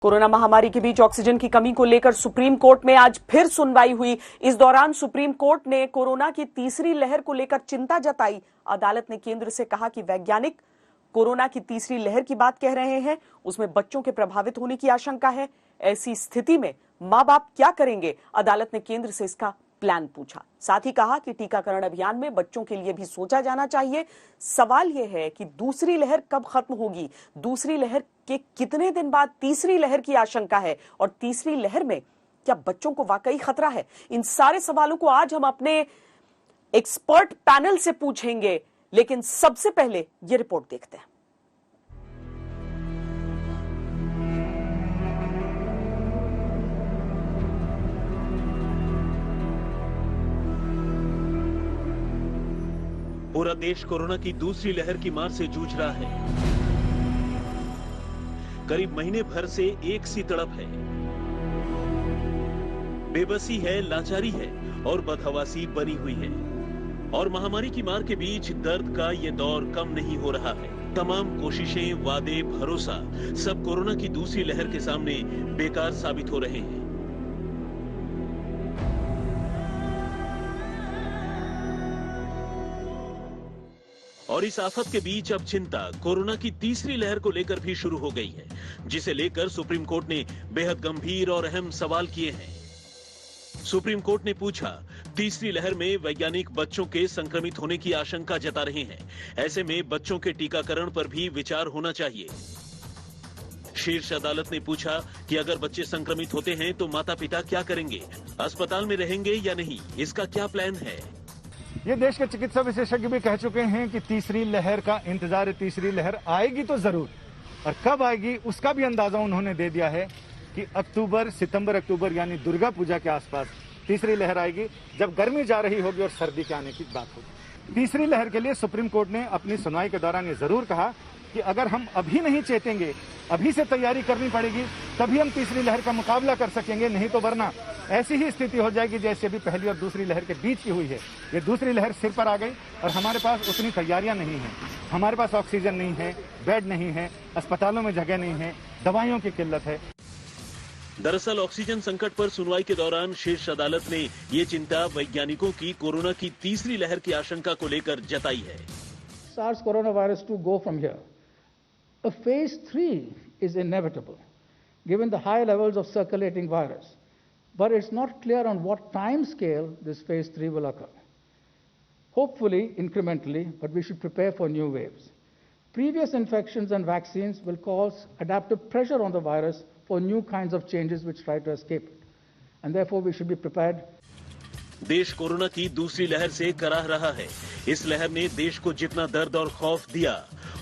Corona महामारी के बीच oxygen की कमी को लेकर सुप्रीम कोर्ट में आज फिर सुनवाई हुई। इस दौरान सुप्रीम कोर्ट ने कोरोना की तीसरी लहर को लेकर चिंता जताई। अदालत ने केंद्र से कहा कि वैज्ञानिक कोरोना की तीसरी लहर की बात कह रहे हैं, उसमें बच्चों के प्रभावित होने की आशंका है। ऐसी स्थिति में मां बाप क्या करेंगे? अदालत ने केंद्र से इसका प्लान पूछा। साथ ही कहा कि टीकाकरण अभियान में बच्चों के लिए भी सोचा जाना चाहिए। सवाल यह है कि दूसरी लहर कब खत्म होगी, दूसरी लहर के कितने दिन बाद तीसरी लहर की आशंका है, और तीसरी लहर में क्या बच्चों को वाकई खतरा है? इन सारे सवालों को आज हम अपने एक्सपर्ट पैनल से पूछेंगे, लेकिन सबसे पहले यह रिपोर्ट देखते हैं। पूरा देश कोरोना की दूसरी लहर की मार से जूझ रहा है। करीब महीने भर से एक सी तड़प है, बेबसी है, लाचारी है और बदहवासी बनी हुई है। और महामारी की मार के बीच दर्द का ये दौर कम नहीं हो रहा है। तमाम कोशिशें, वादे, भरोसा सब कोरोना की दूसरी लहर के सामने बेकार साबित हो रहे हैं। और इस आफत के बीच अब चिंता कोरोना की तीसरी लहर को लेकर भी शुरू हो गई है, जिसे लेकर सुप्रीम कोर्ट ने बेहद गंभीर और अहम सवाल किए हैं। सुप्रीम कोर्ट ने पूछा, तीसरी लहर में वैज्ञानिक बच्चों के संक्रमित होने की आशंका जता रहे हैं, ऐसे में बच्चों के टीकाकरण पर भी विचार होना चाहिए। शीर्ष अदालत ने पूछा कि अगर बच्चे संक्रमित होते हैं तो माता पिता क्या करेंगे, अस्पताल में रहेंगे या नहीं, इसका क्या प्लान है? ये देश के चिकित्सा विशेषज्ञ भी कह चुके हैं कि तीसरी लहर का इंतजार है। तीसरी लहर आएगी तो जरूर, और कब आएगी उसका भी अंदाजा उन्होंने दे दिया है कि सितंबर अक्टूबर यानी दुर्गा पूजा के आसपास तीसरी लहर आएगी, जब गर्मी जा रही होगी और सर्दी के आने की बात होगी। तीसरी लहर के लिए सुप्रीम कोर्ट ने अपनी सुनवाई के दौरान ये जरूर कहा कि अगर हम अभी नहीं चेतेंगे, अभी से तैयारी करनी पड़ेगी, तभी हम तीसरी लहर का मुकाबला कर सकेंगे, नहीं तो वरना ऐसी ही स्थिति हो जाएगी जैसे अभी पहली और दूसरी लहर के बीच की हुई है। ये दूसरी लहर सिर पर आ गई और हमारे पास उतनी तैयारियां नहीं हैं। हमारे पास ऑक्सीजन नहीं है, बेड नहीं है, अस्पतालों में जगह नहीं है, दवाइयों की किल्लत है। दरअसल ऑक्सीजन संकट पर सुनवाई के दौरान शीर्ष अदालत ने ये चिंता वैज्ञानिकों की कोरोना की तीसरी लहर की आशंका को लेकर जताई है। SARS coronavirus to go from here. A phase 3 is inevitable, given the high levels of circulating virus. But it's not clear on what time scale this phase 3 will occur. Hopefully, incrementally, but we should prepare for new waves. Previous infections and vaccines will cause adaptive pressure on the virus for new kinds of changes which try to escape it. And therefore, we should be prepared. देश corona की दूसरी लहर से कराह रहा है। इस लहर ने देश को जितना दर्द और खौफ दिया,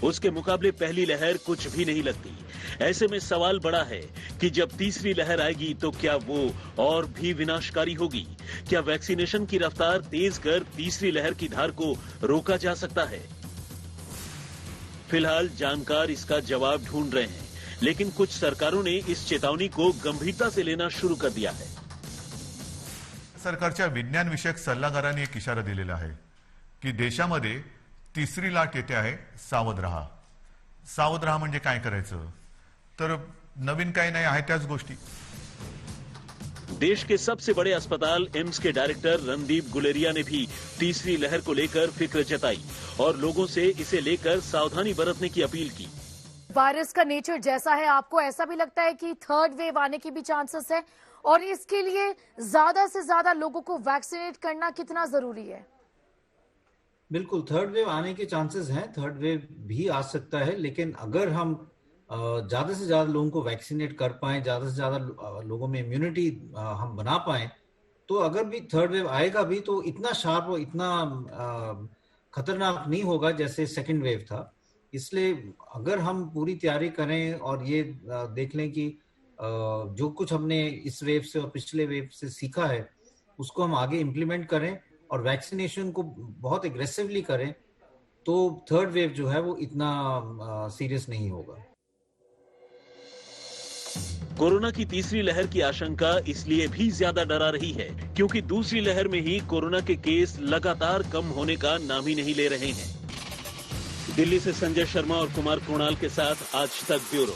उसके मुकाबले पहली लहर कुछ भी नहीं लगती। ऐसे में सवाल बड़ा है कि जब तीसरी लहर आएगी तो क्या वो और भी विनाशकारी होगी? क्या वैक्सीनेशन की रफ्तार तेज कर तीसरी लहर की धार को रोका जा सकता है? फिलहाल जानकार इसका जवाब ढूंढ रहे हैं, लेकिन कुछ सरकारों ने इस चेतावनी को गंभीरता से लेना शुरू कर दिया है। सरकारच्या विज्ञान विषयक सल्लागारांनी एक इशारा दिलेला आहे की देशामध्ये तिसरी लाट येते आहे, सावध रहा। सावध रहा म्हणजे काय करायचं? तर नवीन काही नाही आहे त्याच गोष्टी। देश के सबसे बड़े अस्पताल एम्स के डायरेक्टर रणदीप गुलेरिया ने भी तीसरी लहर को लेकर फिक्र जताई और लोगों से इसे लेकर सावधानी बरतने की अपील की। वायरस का नेचर जैसा है, आपको ऐसा भी लगता है कि थर्ड वेव आने की भी चांसेस है, और इसके लिए ज्यादा से ज्यादा लोगों को वैक्सीनेट करना कितना जरूरी है? बिल्कुल, थर्ड वेव आने के चांसेस हैं, थर्ड वेव भी आ सकता है, लेकिन अगर हम ज्यादा से ज्यादा लोगों को वैक्सीनेट कर पाए, ज्यादा से ज्यादा लोगों में इम्यूनिटी हम बना पाए, तो अगर भी थर्ड वेव आएगा भी तो इतना शार्प और इतना खतरनाक नहीं होगा जैसे सेकेंड वेव था। इसलिए अगर हम पूरी तैयारी करें और ये देख लें कि जो कुछ हमने इस वेव से और पिछले वेव से सीखा है उसको हम आगे इम्प्लीमेंट करें और वैक्सीनेशन को बहुत एग्रेसिवली करें, तो थर्ड वेव जो है वो इतना सीरियस नहीं होगा। कोरोना की तीसरी लहर की आशंका इसलिए भी ज्यादा डरा रही है क्योंकि दूसरी लहर में ही कोरोना के केस लगातार कम होने का नाम ही नहीं ले रहे हैं। दिल्ली से संजय शर्मा और कुमार कृणाल के साथ आज तक ब्यूरो।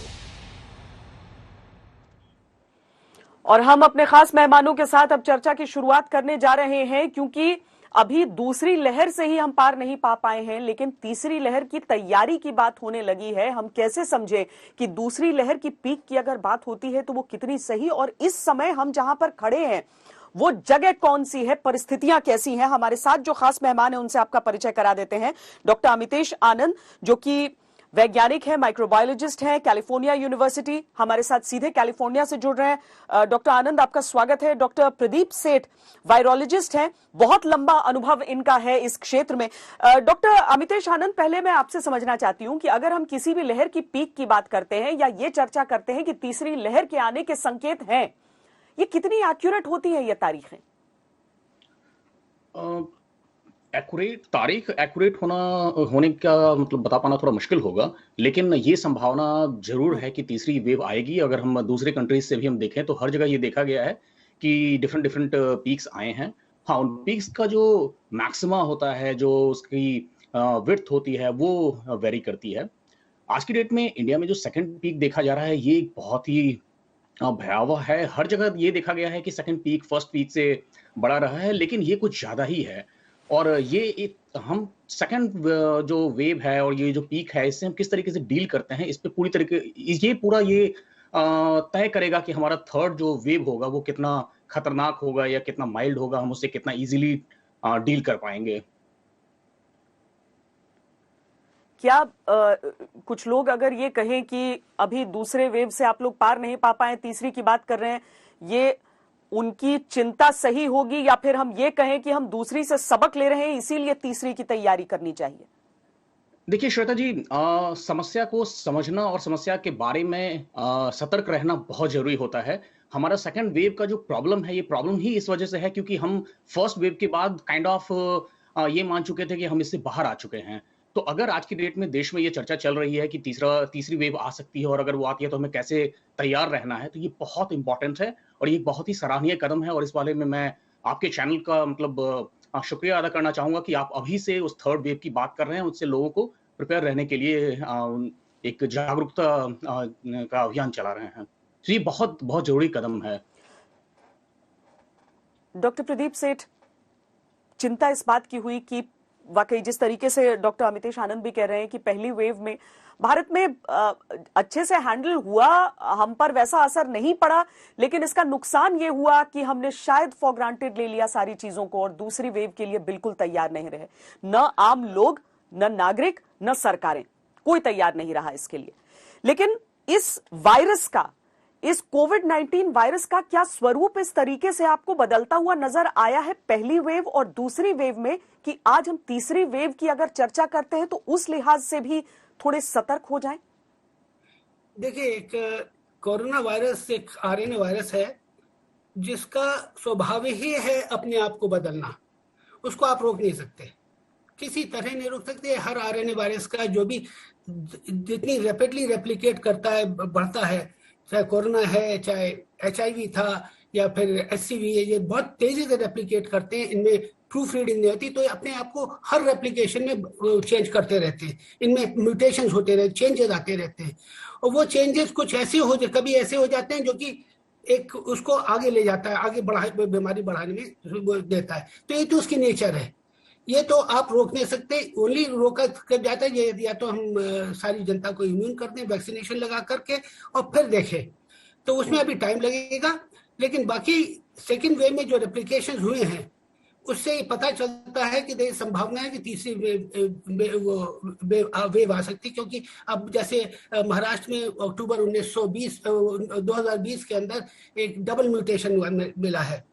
और हम अपने खास मेहमानों के साथ अब चर्चा की शुरुआत करने जा रहे हैं, क्योंकि अभी दूसरी लहर से ही हम पार नहीं पा पाए हैं, लेकिन तीसरी लहर की तैयारी की बात होने लगी है। हम कैसे समझे कि दूसरी लहर की पीक की अगर बात होती है तो वो कितनी सही, और इस समय हम जहां पर खड़े हैं वो जगह कौन सी है, परिस्थितियां कैसी हैं। हमारे साथ जो खास मेहमान हैं उनसे आपका परिचय करा देते हैं। डॉक्टर अमितेश आनंद, जो कि वैज्ञानिक है, माइक्रोबायोलॉजिस्ट है, कैलिफोर्निया यूनिवर्सिटी, हमारे साथ सीधे कैलिफोर्निया से जुड़ रहे हैं। डॉक्टर आनंद, आपका स्वागत है। डॉक्टर प्रदीप सेठ, वायरोलॉजिस्ट हैं, बहुत लंबा अनुभव इनका है इस क्षेत्र में। डॉक्टर अमितेश आनंद, पहले मैं आपसे समझना चाहती हूं कि अगर हम किसी भी लहर की पीक की बात करते हैं या ये चर्चा करते हैं कि तीसरी लहर के आने के संकेत हैं, ये कितनी एक्यूरेट होती है ये तारीखें? तारीख एक्यूरेट होने का मतलब बता पाना थोड़ा मुश्किल होगा, लेकिन ये संभावना जरूर है कि तीसरी वेव आएगी। अगर हम दूसरे कंट्रीज से भी हम देखें तो हर जगह ये देखा गया है कि डिफरेंट डिफरेंट पीक्स आए हैं। हाँ, उन पीक्स का जो मैक्सिमा होता है, जो उसकी विड्थ होती है, वो वेरी करती है। आज की डेट में इंडिया में जो सेकंड पीक देखा जा रहा है ये बहुत ही भयावह है। हर जगह ये देखा गया है कि सेकंड पीक फर्स्ट पीक से बड़ा रहा है, लेकिन ये कुछ ज्यादा ही है। और ये हम सेकंड जो वेव है और ये जो पीक है, इससे हम किस तरीके से डील करते हैं, इस पे पूरी तरीके ये तय करेगा कि हमारा थर्ड जो वेव होगा वो कितना खतरनाक होगा या कितना माइल्ड होगा, हम उससे कितना इजीली डील कर पाएंगे। क्या कुछ लोग अगर ये कहें कि अभी दूसरे वेव से आप लोग पार नहीं पा पाए, तीसरी की बात कर रहे हैं, ये उनकी चिंता सही होगी, या फिर हम ये कहें कि हम दूसरी से सबक ले रहे हैं इसीलिए तीसरी की तैयारी करनी चाहिए? देखिए श्वेता जी, समस्या को समझना और समस्या के बारे में सतर्क रहना बहुत जरूरी होता है। हमारा सेकंड वेव का जो प्रॉब्लम है, ये प्रॉब्लम ही इस वजह से है क्योंकि हम फर्स्ट वेव के बाद काइंड ऑफ ये मान चुके थे कि हम इससे बाहर आ चुके हैं। तो अगर आज की डेट में देश में ये चर्चा चल रही है कि तीसरी वेव आ सकती है और अगर वो आती है तो हमें कैसे तैयार रहना है, तो ये बहुत इंपॉर्टेंट है और ये बहुत ही सराहनीय कदम है। और इस बारे में मैं आपके चैनल का मतलब शुक्रिया अदा करना चाहूंगा कि आप अभी से उस थर्ड वेव की बात कर रहे हैं, उससे लोगों को प्रिपेयर रहने के लिए एक जागरूकता का अभियान चला रहे हैं। तो ये बहुत बहुत जरूरी कदम है। डॉक्टर प्रदीप सेठ, चिंता इस बात की हुई कि वाकई जिस तरीके से डॉक्टर अमितेश आनंद भी कह रहे हैं कि पहली वेव में भारत में अच्छे से हैंडल हुआ, हम पर वैसा असर नहीं पड़ा, लेकिन इसका नुकसान ये हुआ कि हमने शायद फॉर ग्रांटेड ले लिया सारी चीजों को और दूसरी वेव के लिए बिल्कुल तैयार नहीं रहे। न आम लोग, न नागरिक, न सरकारें, कोई तैयार नहीं रहा इसके लिए। लेकिन इस वायरस का, इस कोविड-19 वायरस का क्या स्वरूप इस तरीके से आपको बदलता हुआ नजर आया है पहली वेव और दूसरी वेव में, कि आज हम तीसरी वेव की अगर चर्चा करते हैं तो उस लिहाज से भी थोड़े सतर्क हो जाएं? देखिए, एक कोरोना वायरस एक आरएनए वायरस है जिसका स्वभाव ही है अपने आप को बदलना। उसको आप रोक नहीं सकते, किसी तरह नहीं रोक सकते। हर आरएनए वायरस का जो भी जितनी रैपिडली रेप्लिकेट करता है, बढ़ता है, चाहे कोरोना है, चाहे एचआईवी था या फिर एचसीवी है, ये बहुत तेजी से रेप्लिकेट करते हैं। इनमें प्रूफ रीडिंग नहीं होती, तो अपने आप को हर रेप्लिकेशन में चेंज करते रहते हैं। इनमें म्यूटेशंस होते रहते, चेंजेस आते रहते हैं, और वो चेंजेस कुछ ऐसे कभी ऐसे हो जाते हैं जो कि एक उसको आगे ले जाता है, आगे बीमारी बढ़ाने में देता है। तो ये तो उसकी नेचर है, ये तो आप रोक नहीं सकते। ओनली रोका कर जाता है ये, या तो हम सारी जनता को इम्यून कर दें वैक्सीनेशन लगा करके और फिर देखें, तो उसमें अभी टाइम लगेगा। लेकिन बाकी सेकेंड वेव में जो रेप्लिकेशन हुए हैं उससे पता चलता है कि संभावना है कि तीसरी वेव आ सकती, क्योंकि अब जैसे महाराष्ट्र में अक्टूबर 2020 के अंदर एक डबल म्यूटेशन मिला है,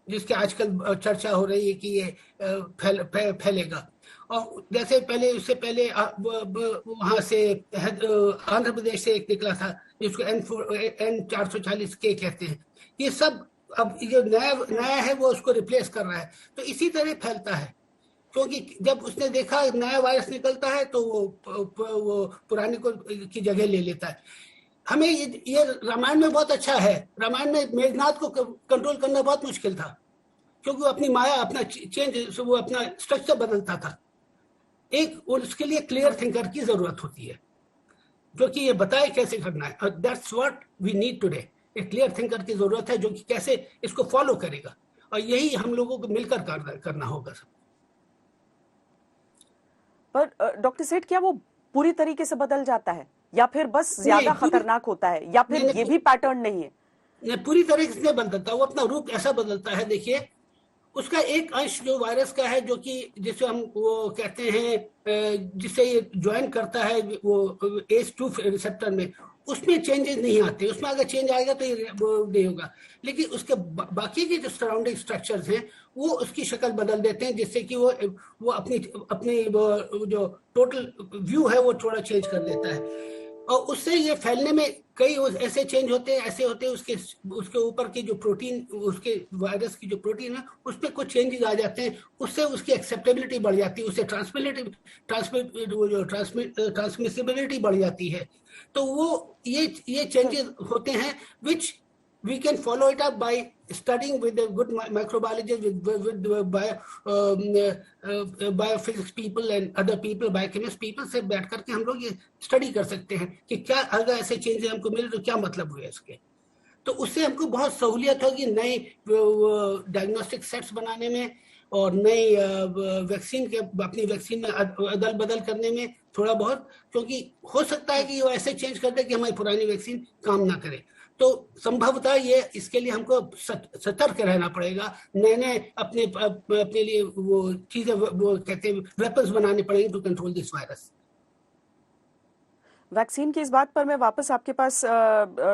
जिसके आजकल चर्चा हो रही है कि ये फैलेगा। और जैसे उससे पहले वहां से आंध्र प्रदेश से एक निकला था जिसको N440K कहते हैं। ये सब अब जो नया है वो उसको रिप्लेस कर रहा है, तो इसी तरह फैलता है। क्योंकि जब उसने देखा नया वायरस निकलता है तो वो पुराने को की जगह ले लेता है। हमें ये रामायण में बहुत अच्छा है। रामायण में मेघनाथ को कंट्रोल करना बहुत मुश्किल था, क्योंकि वो अपनी माया, अपना चेंज, वो अपना स्ट्रक्चर बदलता था। एक उसके लिए क्लियर थिंकर की जरूरत होती है जो कि ये बताए कैसे करना है। That's what we need today. एक क्लियर थिंकर की जरूरत है जो कि कैसे इसको फॉलो करेगा, और यही हम लोगों को मिलकर करना होगा सब। पर डॉक्टर सेठ, क्या वो पूरी तरीके से बदल जाता है या फिर बस ज्यादा खतरनाक होता है, या फिर ये भी पैटर्न नहीं है? पूरी तरीके से बदलता, वो अपना रूप ऐसा बदलता है। देखिए, उसका एक अंश जो वायरस का है, जो कि जिसे हम वो कहते हैं, जिसे ये ज्वाइन करता है वो ACE2 रिसेप्टर में, उसमें चेंजेस नहीं आते। उसमें अगर चेंज आएगा तो ये वो नहीं होगा, लेकिन उसके बाकी के जो सराउंडिंग स्ट्रक्चर्स हैं वो उसकी शक्ल बदल देते हैं, जिससे कि वो अपनी अपनी वो जो टोटल व्यू है वो थोड़ा चेंज कर देता है, और उससे ये फैलने में कई ऐसे चेंज होते हैं, ऐसे होते हैं उसके ऊपर की जो प्रोटीन, उसके वायरस की जो प्रोटीन है उसमें कुछ चेंजेस आ जाते हैं, उससे उसकी एक्सेप्टेबिलिटी बढ़ जाती है, उससे ट्रांसमिसिबिलिटी बढ़ जाती है। तो वो ये चेंजेस होते हैं विच we can follow it up by studying with the good microbiologists, with biophysics people and other people, biochemist people से बैठ करके हम लोग ये स्टडी कर सकते हैं कि क्या अगर ऐसे चेंजेस हमको मिले तो क्या मतलब हुए इसके। तो उससे हमको बहुत सहूलियत होगी नए डायग्नोस्टिक सेट्स बनाने में, और नई वैक्सीन के अपनी वैक्सीन में अदल बदल करने में थोड़ा बहुत, क्योंकि हो सकता है कि वो ऐसे चेंज कर दे कि हमारी पुरानी वैक्सीन काम ना करे। तो संभवतः ये इसके लिए हमको सतर्क रहना पड़ेगा, नए नए अपने लिए वो चीजें, वो कहते हैं वेपन्स बनाने पड़ेंगे to control this virus. Vaccine की इस बात पर मैं वापस आपके पास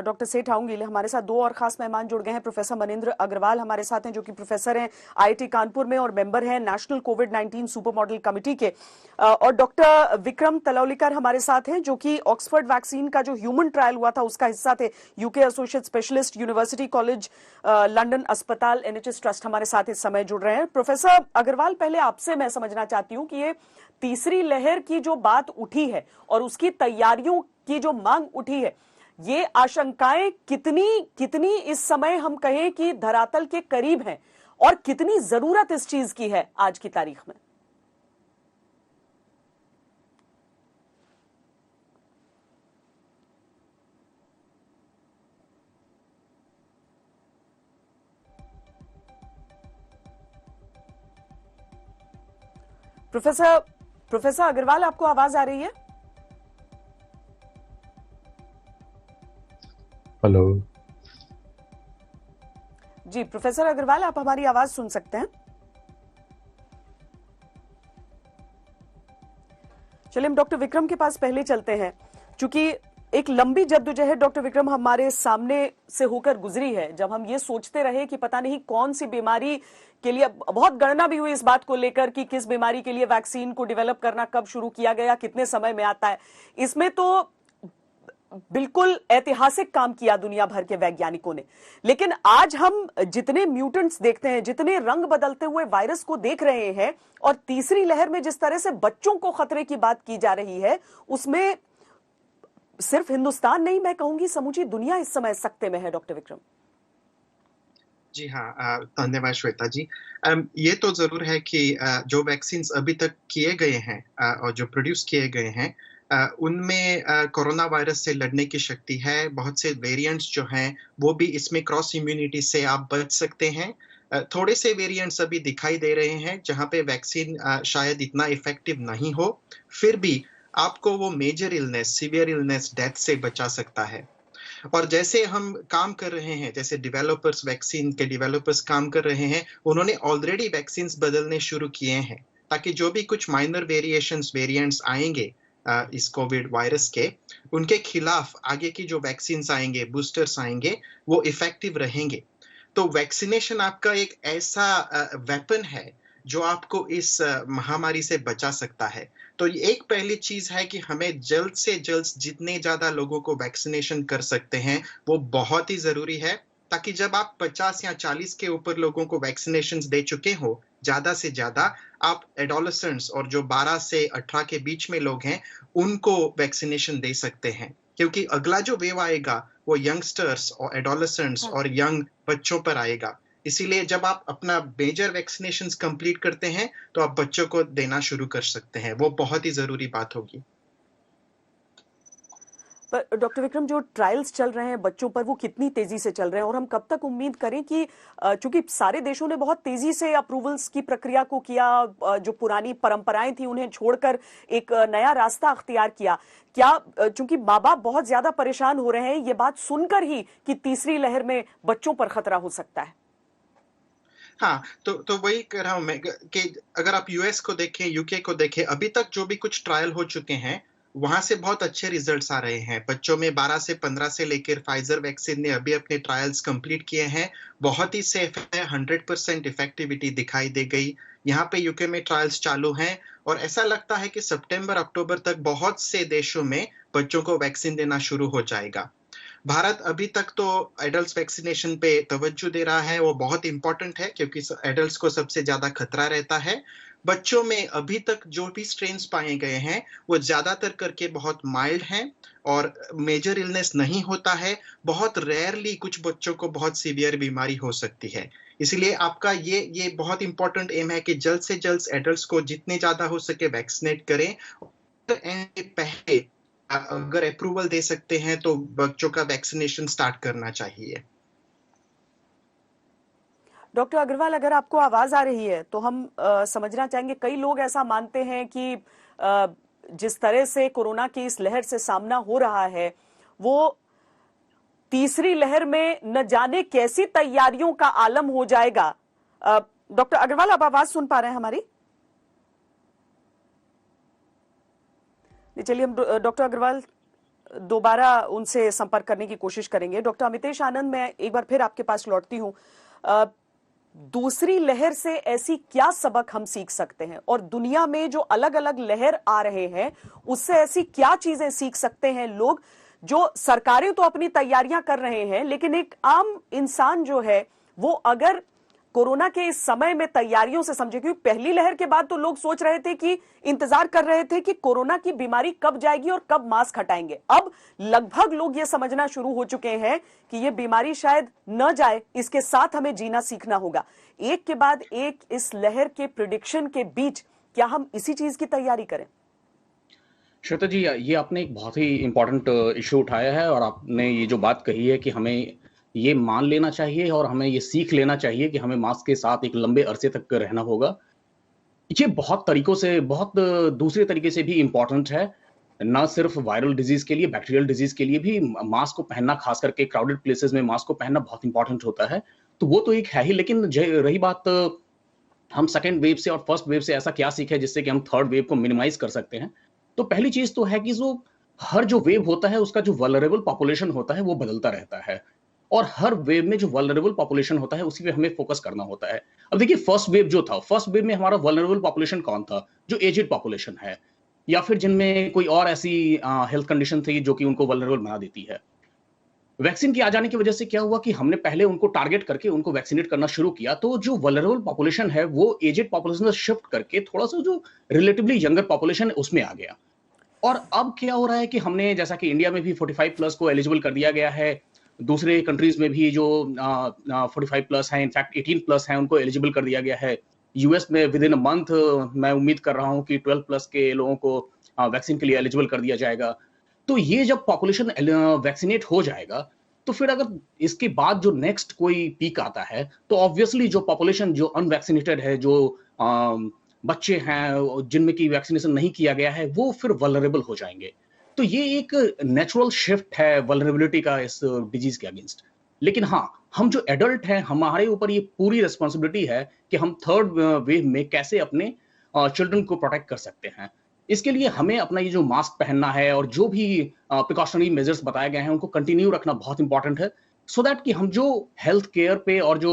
डॉक्टर सेठ आऊंगी। हमारे साथ दो और खास मेहमान जुड़ गए हैं। प्रोफेसर मनिंद्र अग्रवाल हमारे साथ हैं, जो कि प्रोफेसर हैं IIT कानपुर में और मेंबर हैं नेशनल कोविड-19 सुपर मॉडल कमेटी के, और डॉक्टर विक्रम तलौलीकर हमारे साथ हैं, जो कि ऑक्सफोर्ड वैक्सीन का जो ह्यूमन ट्रायल हुआ था उसका हिस्सा थे, UK associate specialist, university college London अस्पताल NHS ट्रस्ट हमारे साथ इस समय जुड़ रहे हैं। प्रोफेसर अग्रवाल, पहले आपसे मैं समझना चाहती हूँ कि ये तीसरी लहर की जो बात उठी है और उसकी तैयारियों की जो मांग उठी है, ये आशंकाएं कितनी इस समय हम कहें कि धरातल के करीब हैं, और कितनी जरूरत इस चीज की है आज की तारीख में? प्रोफेसर अग्रवाल, आपको आवाज आ रही है? हेलो जी प्रोफेसर अग्रवाल, आप हमारी आवाज सुन सकते हैं? चलिए हम डॉक्टर विक्रम के पास पहले चलते हैं, क्योंकि एक लंबी जद्दोजहद डॉक्टर विक्रम हमारे सामने से होकर गुजरी है। जब हम ये सोचते रहे कि पता नहीं कौन सी बीमारी के लिए, बहुत गणना भी हुई इस बात को लेकर कि किस बीमारी के लिए वैक्सीन को डेवलप करना कब शुरू किया गया, कितने समय में आता है, इसमें तो बिल्कुल ऐतिहासिक काम किया दुनिया भर के वैज्ञानिकों ने। लेकिन आज हम जितने म्यूटेंट्स देखते हैं, जितने रंग बदलते हुए वायरस को देख रहे हैं, और तीसरी लहर में जिस तरह से बच्चों को खतरे की बात की जा रही है, उसमें सिर्फ हिंदुस्तान नहीं, मैं कहूंगी समूची दुनिया इस समय सकते में है। डॉक्टर विक्रम जी हाँ, धन्यवाद श्वेता जी। ये तो जरूर है कि जो वैक्सीन अभी तक किए गए हैं और जो प्रोड्यूस किए गए हैं, उनमें कोरोना वायरस से लड़ने की शक्ति है। बहुत से वेरिएंट्स जो हैं वो भी इसमें क्रॉस इम्यूनिटी से आप बच सकते हैं। थोड़े से वेरिएंट्स अभी दिखाई दे रहे हैं जहाँ पे वैक्सीन शायद इतना इफेक्टिव नहीं हो, फिर भी आपको वो major illness, severe illness, death से बचा सकता है। और जैसे हम काम कर रहे हैं, जैसे डेवलपर्स, वैक्सीन के डेवलपर्स काम कर रहे हैं, उन्होंने ऑलरेडी वैक्सीन्स बदलने शुरू किए हैं, ताकि जो भी कुछ माइनर वेरिएंट्स आएंगे इस कोविड वायरस के, उनके खिलाफ आगे की जो वैक्सीन्स आएंगे, बूस्टर्स आएंगे, वो इफेक्टिव रहेंगे। तो वैक्सीनेशन आपका एक ऐसा वेपन है जो आपको इस महामारी से बचा सकता है। तो एक पहली चीज है कि हमें जल्द से जल्द जितने ज्यादा लोगों को वैक्सीनेशन कर सकते हैं वो बहुत ही जरूरी है, ताकि जब आप 50 या 40 के ऊपर लोगों को वैक्सीनेशन दे चुके हो, ज्यादा से ज्यादा आप एडोलेसेंट्स और जो 12 से 18 के बीच में लोग हैं उनको वैक्सीनेशन दे सकते हैं, क्योंकि अगला जो वेव आएगा वो यंगस्टर्स और एडोलेसेंट्स और यंग बच्चों पर आएगा। इसीलिए जब आप अपना मेजर वैक्सीनेशंस कंप्लीट करते हैं तो आप बच्चों को देना शुरू कर सकते हैं, वो बहुत ही जरूरी बात होगी। पर डॉक्टर विक्रम, जो ट्रायल्स चल रहे हैं बच्चों पर, वो कितनी तेजी से चल रहे हैं, और हम कब तक उम्मीद करें कि चूंकि सारे देशों ने बहुत तेजी से अप्रूवल्स की प्रक्रिया को किया, जो पुरानी परंपराएं थी उन्हें छोड़कर एक नया रास्ता अख्तियार किया, क्या चूंकि माँ बाप बहुत ज्यादा परेशान हो रहे हैं ये बात सुनकर ही कि तीसरी लहर में बच्चों पर खतरा हो सकता है? हाँ, तो वही कह रहा हूं मैं कि अगर आप यूएस को देखें, यूके को देखें, अभी तक जो भी कुछ ट्रायल हो चुके हैं वहां से बहुत अच्छे रिजल्ट्स आ रहे हैं। बच्चों में 12 से 15 से लेकर फाइजर वैक्सीन ने अभी अपने ट्रायल्स कंप्लीट किए हैं, बहुत ही सेफ है, 100% इफेक्टिविटी दिखाई दे गई। यहाँ पे यूके में ट्रायल्स चालू हैं और ऐसा लगता है कि सितंबर अक्टूबर तक बहुत से देशों में बच्चों को वैक्सीन देना शुरू हो जाएगा। भारत अभी तक तो एडल्ट वैक्सीनेशन पे तवज्जो दे रहा है, वो बहुत इंपॉर्टेंट है क्योंकि एडल्ट्स को सबसे ज्यादा खतरा रहता है। बच्चों में अभी तक जो भी स्ट्रेन्स पाए गए हैं वो ज्यादातर करके बहुत माइल्ड हैं और मेजर इलनेस नहीं होता है। बहुत रेयरली कुछ बच्चों को बहुत सीवियर बीमारी हो सकती है। इसलिए आपका ये बहुत इंपॉर्टेंट एम है कि जल्द से जल्द एडल्ट्स को जितने ज्यादा हो सके वैक्सीनेट करें। तो पहले अगर अप्रूवल दे सकते हैं तो बच्चों का वैक्सीनेशन स्टार्ट करना चाहिए। डॉक्टर अग्रवाल, अगर आपको आवाज आ रही है तो हम समझना चाहेंगे, कई लोग ऐसा मानते हैं कि जिस तरह से कोरोना की इस लहर से सामना हो रहा है वो तीसरी लहर में न जाने कैसी तैयारियों का आलम हो जाएगा। डॉक्टर अग्रवाल, आप आवाज सुन पा रहे हैं हमारी? चलिए, हम डॉक्टर अग्रवाल दोबारा उनसे संपर्क करने की कोशिश करेंगे। डॉक्टर अमितेश आनंद, मैं एक बार फिर आपके पास लौटती हूं। दूसरी लहर से ऐसी क्या सबक हम सीख सकते हैं, और दुनिया में जो अलग अलग लहर आ रहे हैं उससे ऐसी क्या चीजें सीख सकते हैं लोग? जो सरकारें तो अपनी तैयारियां कर रहे हैं, लेकिन एक आम इंसान जो है वो अगर कोरोना के इस समय में तैयारियों से समझे, क्योंकि पहली लहर के बाद तो लोग सोच रहे थे कि इंतजार कर रहे थे कि कोरोना की बीमारी कब जाएगी और कब मास्क हटाएंगे। अब लगभग लोग ये समझना शुरू हो चुके हैं कि ये बीमारी शायद न जाए, इसके साथ हमें जीना सीखना होगा। एक के बाद एक इस लहर के प्रिडिक्शन के बीच क्या हम इसी चीज की तैयारी करें? श्वेता जी, ये आपने एक बहुत ही इंपॉर्टेंट इश्यू उठाया है, और आपने ये जो बात कही है कि हमें ये मान लेना चाहिए और हमें ये सीख लेना चाहिए कि हमें मास्क के साथ एक लंबे अरसे तक रहना होगा। ये बहुत तरीकों से, बहुत दूसरे तरीके से भी इंपॉर्टेंट है। ना सिर्फ वायरल डिजीज के लिए, बैक्टीरियल डिजीज के लिए भी मास्क को पहनना, खास करके क्राउडेड प्लेसेस में मास्क को पहनना बहुत इंपॉर्टेंट होता है। तो वो तो एक है ही, लेकिन रही बात हम सेकेंड वेव से और फर्स्ट वेव से ऐसा क्या सीखे जिससे कि हम थर्ड वेव को मिनिमाइज कर सकते हैं। तो पहली चीज तो है कि हर जो वेव होता है उसका जो वल्नरेबल पॉपुलेशन होता है वो बदलता रहता है, और हर वेव में जो वल्नरेबल पॉपुलेशन होता है उसी पे हमें फोकस करना होता है। अब देखिए, फर्स्ट वेव जो था, फर्स्ट वेव में हमारा वल्नरेबल पॉपुलेशन कौन था? जो एजेड पॉपुलेशन है, या फिर जिनमें कोई और ऐसी हेल्थ कंडीशन थी जो कि उनको वल्नरेबल बना देती है। वैक्सीन के आ जाने की वजह से क्या हुआ कि हमने पहले उनको टारगेट करके उनको वैक्सीनेट करना शुरू किया, तो जो वल्नरेबल पॉपुलेशन है वो एजेड पॉपुलेशन से शिफ्ट करके थोड़ा सा जो रिलेटिवली यंगर पॉपुलेशन है उसमें आ गया। और अब क्या हो रहा है कि हमने, जैसा कि इंडिया में भी 45 प्लस को एलिजिबल कर दिया गया है, दूसरे कंट्रीज में भी जो 45 प्लस हैं, इनफैक्ट 18 प्लस हैं, उनको एलिजिबल कर दिया गया है। यूएस में विद इन अ मंथ मैं उम्मीद कर रहा हूं कि 12 प्लस के लोगों को वैक्सीन के लिए एलिजिबल कर दिया जाएगा। तो ये जब पॉपुलेशन वैक्सीनेट हो जाएगा तो फिर अगर इसके बाद जो नेक्स्ट कोई पीक आता है तो ऑब्वियसली जो पॉपुलेशन जो अनवैक्सीनेटेड है, जो बच्चे हैं जिनमें की वैक्सीनेशन नहीं किया गया है, वो फिर वल्नरेबल हो जाएंगे। तो ये एक नेचुरल शिफ्ट है वल्नरेबिलिटी का इस डिजीज के अगेंस्ट। लेकिन हाँ, हम जो एडल्ट हैं, हमारे ऊपर ये पूरी रिस्पॉन्सिबिलिटी है कि हम थर्ड वेव में कैसे अपने चिल्ड्रन को प्रोटेक्ट कर सकते हैं। इसके लिए हमें अपना ये जो मास्क पहनना है और जो भी प्रिकॉशनरी मेजर्स बताए गए हैं उनको कंटिन्यू रखना बहुत इंपॉर्टेंट है, सो दैट कि हम जो हेल्थ केयर पे और जो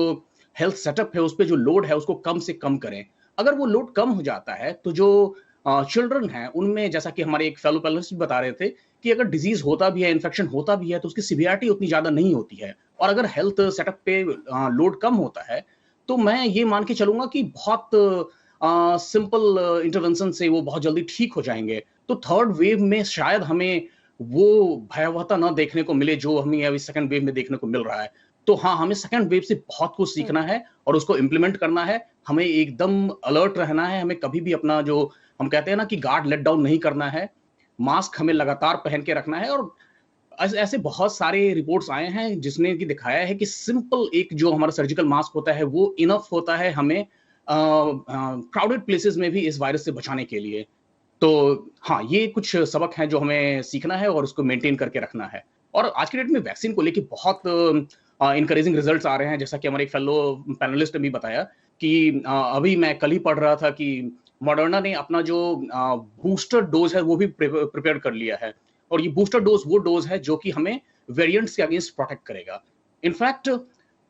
हेल्थ सेटअप है उस पर जो लोड है उसको कम से कम करें। अगर वो लोड कम हो जाता है तो जो चिल्ड्रन हैं उनमें, जैसा कि हमारे एक फेलो पैनलिस्ट भी बता रहे थे, कि अगर डिजीज होता भी है, इन्फेक्शन होता भी है, तो उसकी सिवियरिटी उतनी ज्यादा नहीं होती है। और अगर हेल्थ सेटअप पे लोड कम होता है तो मैं ये मान के चलूंगा कि बहुत सिंपल इंटरवेंशन से वो बहुत जल्दी ठीक हो जाएंगे। तो थर्ड वेव में शायद हमें वो भयावहता ना देखने को मिले जो हमें अभी सेकंड वेव में देखने को मिल रहा है। तो हाँ, हमें सेकंड वेव से बहुत कुछ सीखना है और उसको इम्प्लीमेंट करना है। हमें एकदम अलर्ट रहना है, हमें कभी भी अपना जो हम कहते हैं ना कि गार्ड लेट डाउन नहीं करना है। मास्क हमें लगातार पहन के रखना है, और ऐसे बहुत सारे रिपोर्ट्स आए हैं जिसने कि दिखाया है कि सिंपल एक जो हमारा सर्जिकल मास्क होता है वो इनफ होता है हमें क्राउडेड प्लेसेस में भी इस वायरस से बचाने के लिए। तो हाँ, ये कुछ सबक हैं जो हमें सीखना है और उसको मेंटेन करके रखना है। और आज की डेट में वैक्सीन को लेके बहुत इंकरेजिंग रिजल्ट्स आ रहे हैं, जैसा कि हमारे एक फेलो पैनलिस्ट ने भी बताया कि अभी मैं कल ही पढ़ रहा था कि मॉडर्ना ने अपना जो बूस्टर डोज है वो भी प्रिपेयर कर लिया है, और ये बूस्टर डोज वो डोज है जो कि हमें वेरिएंट्स के अगेंस्ट प्रोटेक्ट करेगा। इनफैक्ट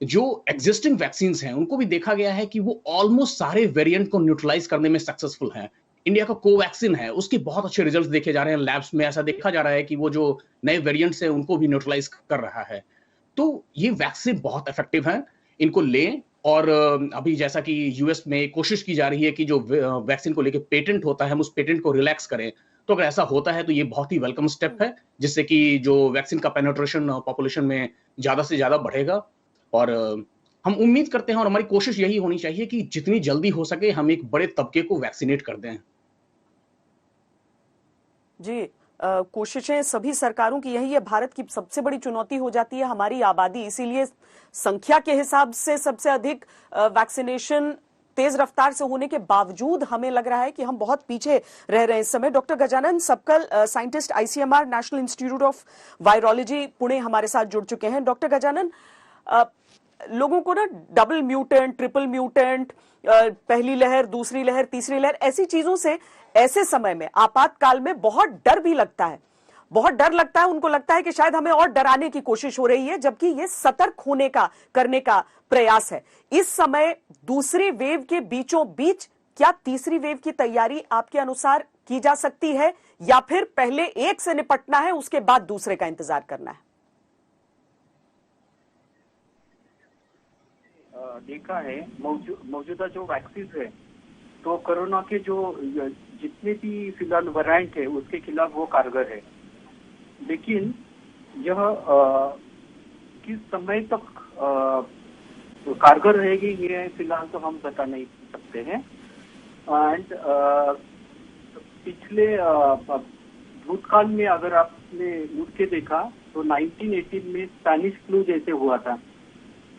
जो एग्जिस्टिंग वैक्सीन हैं उनको भी देखा गया है कि वो ऑलमोस्ट सारे वेरिएंट को न्यूट्रलाइज करने में सक्सेसफुल हैं। इंडिया का कोवैक्सीन है, उसके बहुत अच्छे रिजल्ट्स देखे जा रहे हैं लैब्स में। ऐसा देखा जा रहा है कि वो जो नए वेरिएंट्स हैं उनको भी न्यूट्रलाइज कर रहा है। तो ये वैक्सीन बहुत इफेक्टिव है, इनको लें। और अभी जैसा कि यूएस में कोशिश की जा रही है कि जो वैक्सीन को लेके पेटेंट होता है हम उस पेटेंट को रिलैक्स करें, तो अगर ऐसा होता है तो ये बहुत ही वेलकम स्टेप है, जिससे कि जो वैक्सीन का पेनिट्रेशन पॉपुलेशन में ज्यादा से ज्यादा बढ़ेगा। और हम उम्मीद करते हैं और हमारी कोशिश यही होनी चाहिए कि जितनी जल्दी हो सके हम एक बड़े तबके को वैक्सीनेट कर दें। जी, कोशिशें सभी सरकारों की यही है। भारत की सबसे बड़ी चुनौती हो जाती है हमारी आबादी, इसीलिए संख्या के हिसाब से सबसे अधिक वैक्सीनेशन तेज रफ्तार से होने के बावजूद हमें लग रहा है कि हम बहुत पीछे रह रहे हैं इस समय। Doctor Gajanan Sabkal, scientist ICMR national institute of virology Pune, हमारे साथ जुड़ चुके हैं। डॉक्टर गजानन, लोगों को ना डबल म्यूटेंट, ट्रिपल म्यूटेंट, पहली लहर, दूसरी लहर, तीसरी लहर, ऐसी चीजों से ऐसे समय में, आपातकाल में बहुत डर भी लगता है, बहुत डर लगता है। उनको लगता है कि शायद हमें और डराने की कोशिश हो रही है, जबकि ये सतर्क होने का, करने का प्रयास है। इस समय दूसरी वेव के बीचों बीच क्या तीसरी वेव की तैयारी आपके अनुसार की जा सकती है, या फिर पहले एक से निपटना है उसके बाद दूसरे का इंतजार करना है? देखा है मौजूदा जो वैक्सीन है तो कोरोना के जो जितने भी फिलहाल वेरिएंट है उसके खिलाफ वो कारगर है, लेकिन यह किस समय तक कारगर रहेगी ये फिलहाल तो हम बता नहीं सकते हैं। एंड पिछले भूतकाल में अगर आपने उठ के देखा तो 1918 में स्पेनिश फ्लू जैसे हुआ था,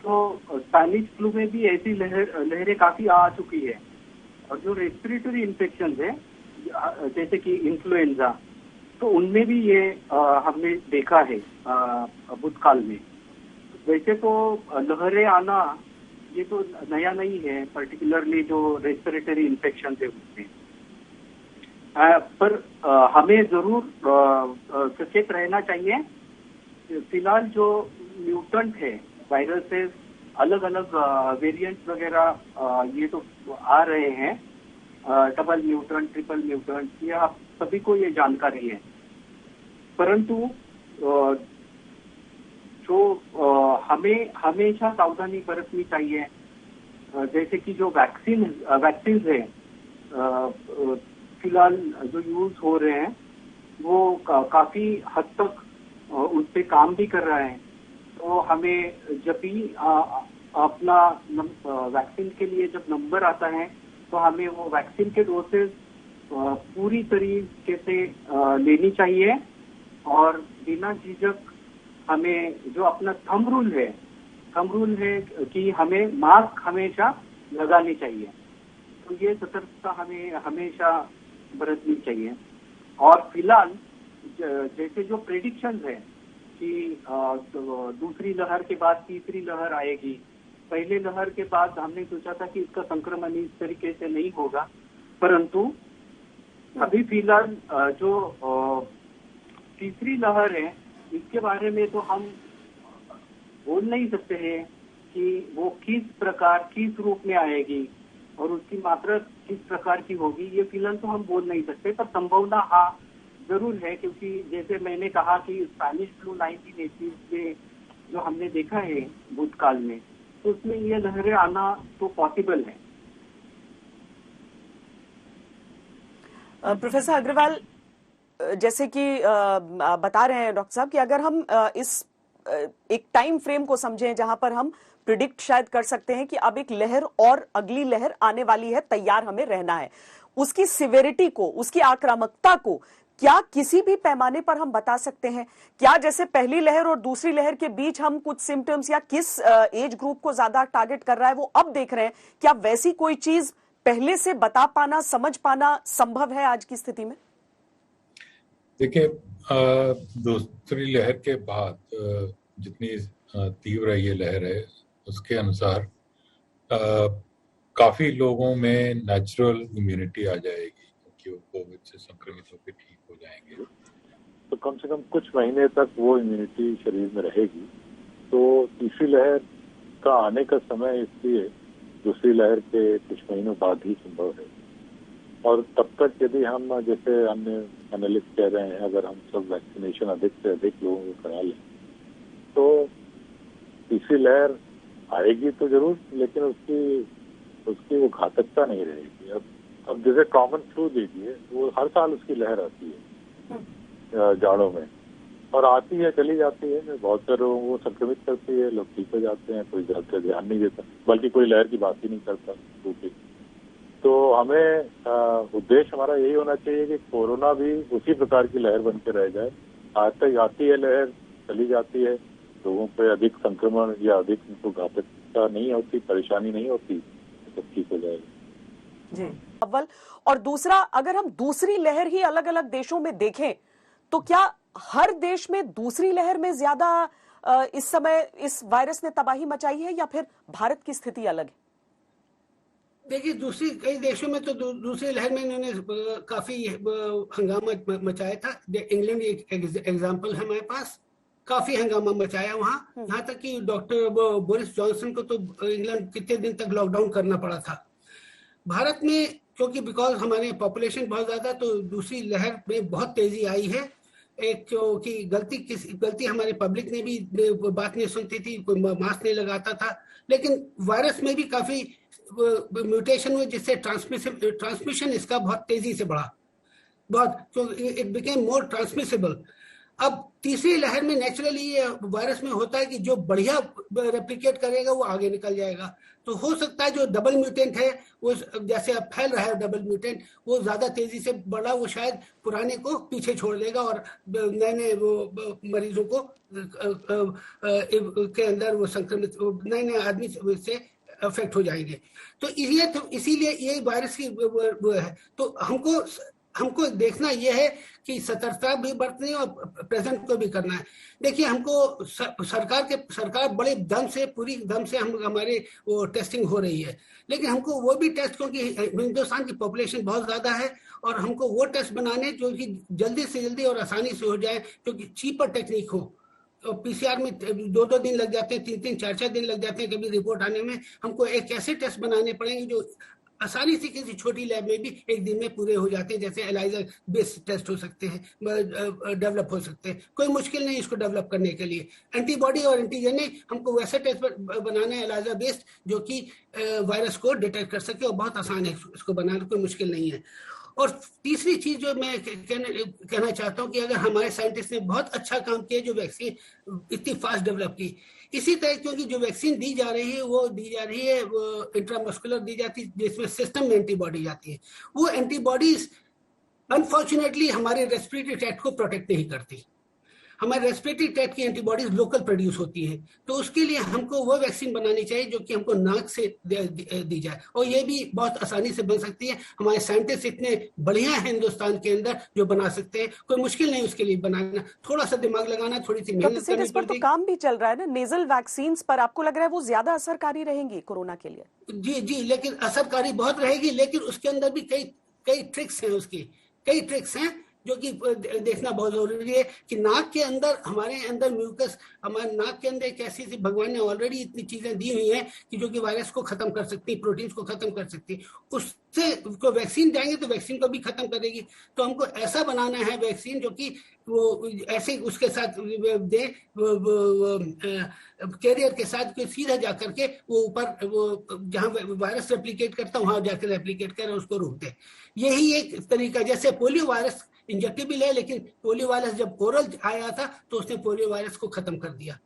तो स्पेनिश फ्लू में भी ऐसी लहरें काफी आ चुकी है। और जो रेस्पिरेटरी इन्फेक्शन है जैसे कि इन्फ्लुएंजा, तो उनमें भी ये हमने देखा है भूतकाल में। वैसे तो लहरें आना ये तो नया नहीं है, पर्टिकुलरली जो रेस्पिरेटरी इन्फेक्शन है उसमें, पर हमें जरूर सचेत रहना चाहिए। फिलहाल जो म्यूटेंट है वायरसेस, अलग अलग वेरिएंट्स वगैरह ये तो आ रहे हैं, डबल म्यूटेंट, ट्रिपल म्यूटेंट, ये आप सभी को ये जानकारी है। परंतु जो हमें हमेशा सावधानी बरतनी चाहिए, जैसे कि जो वैक्सीन है फिलहाल जो यूज हो रहे हैं वो काफी हद तक उस पे काम भी कर रहा है। तो हमें जब भी अपना वैक्सीन के लिए जब नंबर आता है तो हमें वो वैक्सीन के डोसेज पूरी तरीके से लेनी चाहिए, और बिना झिझक हमें जो अपना थंब रूल है कि हमें मास्क हमेशा लगानी चाहिए। तो ये सतर्कता हमें हमेशा बरतनी चाहिए। और फिलहाल जैसे जो प्रेडिक्शंस है कि दूसरी लहर के बाद तीसरी लहर आएगी, पहले लहर के बाद हमने सोचा था कि इसका संक्रमण इस तरीके से नहीं होगा, परंतु अभी फिलहाल जो तीसरी लहर है इसके बारे में तो हम बोल नहीं सकते हैं कि वो किस प्रकार, किस रूप में आएगी और उसकी मात्रा किस प्रकार की होगी, ये फिलहाल तो हम बोल नहीं सकते। पर संभावना हाँ जरूर है, क्योंकि जैसे मैंने कहा कि स्पेनिश फ्लू 1980 में जो हमने देखा है भूतकाल में, तो उसमें ये लहरें आना तो पॉसिबल है। प्रोफेसर अग्रवाल, जैसे कि बता रहे हैं डॉक्टर साहब कि अगर हम इस एक टाइम फ्रेम को समझें जहां पर हम प्रिडिक्ट शायद कर सकते हैं कि अब एक लहर और अगली लहर आने वाली है, तैयार हमें रहना है, उसकी सिवियरिटी को, उसकी आक्रामकता को क्या किसी भी पैमाने पर हम बता सकते हैं, क्या जैसे पहली लहर और दूसरी लहर के बीच हम कुछ सिम्टम्स या किस एज ग्रुप को ज्यादा टारगेट कर रहा है वो अब देख रहे हैं, क्या वैसी कोई चीज पहले से बता पाना, समझ पाना संभव है आज की स्थिति में? देखिए, दूसरी लहर के बाद जितनी तीव्र ये लहर है उसके अनुसार काफी लोगों में नेचुरल इम्यूनिटी आ जाएगी क्योंकि वो कोविड से संक्रमित होकर ठीक हो जाएंगे। तो कम से कम कुछ महीने तक वो इम्यूनिटी शरीर में रहेगी। तो तीसरी लहर का आने का समय इसलिए दूसरी लहर के कुछ महीनों बाद ही संभव है। और तब तक यदि हम, जैसे अन्य एनालिस्ट कह रहे हैं, अगर हम सब वैक्सीनेशन अधिक से अधिक लोगों को करा लें तो तीसरी लहर आएगी तो जरूर, लेकिन उसकी वो घातकता नहीं रहेगी। अब जैसे कॉमन फ्लू देखिए, वो हर साल उसकी लहर आती है जाड़ों में, और आती है चली जाती है, बहुत से लोगों को संक्रमित करती है, लोग ठीक हो जाते हैं, कोई ज्यादा ध्यान नहीं देता, बल्कि कोई लहर की बात ही नहीं करता फ्लू की। तो हमें उद्देश्य हमारा यही होना चाहिए कि कोरोना भी उसी प्रकार की लहर बन के रह जाए। आज तक आती है लहर, चली जाती है, लोगों पे अधिक संक्रमण या अधिक उनको घातकता नहीं होती, परेशानी नहीं होती, तो ठीक हो जाएगा। जी, अव्वल। और दूसरा, अगर हम दूसरी लहर ही अलग अलग देशों में देखें तो क्या हर देश में दूसरी लहर में ज्यादा इस समय इस वायरस ने तबाही मचाई है या फिर भारत की स्थिति अलग है? देखिए, कई देशों में तो दूसरी लहर में इन्होंने काफी हंगामा मचाया था। इंग्लैंड एक एग्जाम्पल है हमारे पास, काफी हंगामा मचाया वहाँ, यहाँ तक कि डॉक्टर बोरिस जॉनसन को तो इंग्लैंड कितने दिन तक लॉकडाउन करना पड़ा था। भारत में क्योंकि बिकॉज हमारे पॉपुलेशन बहुत ज्यादा, तो दूसरी लहर में बहुत तेजी आई है। एक क्योंकि गलती हमारे पब्लिक ने भी बात नहीं सुनती थी, कोई मास्क नहीं लगाता था, लेकिन वायरस में भी काफी म्यूटेशन हुए जिससे ट्रांसमिशन इसका बहुत तेजी से बढ़ा, बहुत इट बिकेम मोर ट्रांसमिसेबल। अब तीसरी लहर में नेचुरली ये वायरस में होता है कि जो बढ़िया रेप्लिकेट करेगा वो आगे निकल जाएगा। तो हो सकता है जो डबल म्यूटेंट है वो, जैसे अब फैल रहा है डबल म्यूटेंट, वो ज्यादा तेजी से बढ़ा, वो शायद पुराने को पीछे छोड़ देगा और नए वो मरीजों को के अंदर वो संक्रमित नए आदमी से अफेक्ट हो जाएंगे। तो इसीलिए ये वायरस की वो है। तो हमको देखना यह है कि सतर्कता भी बरतनी और प्रेजेंट को भी करना है। देखिए, हमको सरकार बड़े पूरी दम से हमारे वो टेस्टिंग हो रही है, लेकिन हमको वो भी टेस्ट, क्योंकि हिंदुस्तान की पॉपुलेशन बहुत ज्यादा है, और हमको वो टेस्ट बनाने जो कि जल्दी से जल्दी और आसानी से हो जाए, क्योंकि चीपर टेक्निक हो। तो पीसीआर में 2-2 दिन लग जाते हैं, 3-3, 4-4 दिन लग जाते हैं कभी रिपोर्ट आने में। हमको एक ऐसे टेस्ट बनाने पड़ेंगे जो आसानी से किसी छोटी लैब में भी एक दिन में पूरे हो जाते हैं, जैसे एलाइजा बेस्ड टेस्ट हो सकते हैं, डेवलप हो सकते हैं। कोई मुश्किल नहीं इसको डेवलप करने के लिए। एंटीबॉडी और एंटीजन हमको वैसे टेस्ट बनाना है एलाइजा बेस्ड जो कि वायरस को डिटेक्ट कर सके, और बहुत आसान है इसको बनाना, कोई मुश्किल नहीं है। और तीसरी चीज जो मैं कहना चाहता हूँ कि अगर हमारे साइंटिस्ट ने बहुत अच्छा काम किया जो वैक्सीन इतनी फास्ट डेवलप की, इसी तरह क्योंकि जो वैक्सीन दी जा रही है वो इंट्रामस्कुलर दी जाती है, जिसमें सिस्टम में एंटीबॉडी जाती है। वो एंटीबॉडीज अनफॉर्चुनेटली हमारे रेस्पिरेटरी ट्रैक्ट को प्रोटेक्ट नहीं करती। हमारे रेस्पिरेटरी ट्रैक्ट की एंटीबॉडीज लोकल प्रोड्यूस होती हैं, तो उसके लिए हमको वो वैक्सीन बनानी चाहिए जो कि हमको नाक से दी जाए, और ये भी बहुत आसानी से बन सकती है। हमारे साइंटिस्ट इतने बढ़िया हैं हिंदुस्तान के अंदर जो बना सकते हैं, कोई मुश्किल नहीं उसके लिए बनाना, थोड़ा सा दिमाग लगाना, थोड़ी सी मेहनत करनी इस पर तो काम भी चल रहा है ना, नेजल वैक्सीन पर। आपको लग रहा है वो ज्यादा असरकारी रहेंगी कोरोना के लिए? जी, लेकिन असरकारी बहुत रहेगी, लेकिन उसके अंदर भी कई ट्रिक्स हैं, उसकी कई ट्रिक्स हैं जो कि देखना बहुत जरूरी है कि नाक के अंदर, हमारे अंदर म्यूकस, हमारे नाक के अंदर एक ऐसी भगवान ने ऑलरेडी इतनी चीजें दी हुई हैं कि जो कि वायरस को खत्म कर सकती, प्रोटीन्स को खत्म कर सकती। उससे को वैक्सीन जाएंगे तो वैक्सीन को भी खत्म करेगी। तो हमको ऐसा बनाना है वैक्सीन जो कि वो ऐसे उसके साथ दे, कैरियर के साथ सीधा जा करके वो ऊपर वो जहाँ वायरस रेप्लिकेट करता है वहां जाकर रेप्लिकेट कर उसको रोक दे। यही एक तरीका, जैसे पोलियो वायरस इंजेक्टेबल है, लेकिन पोलियो वायरस जब ओरल आया था तो उसने पोलियो वायरस को खत्म कर दिया।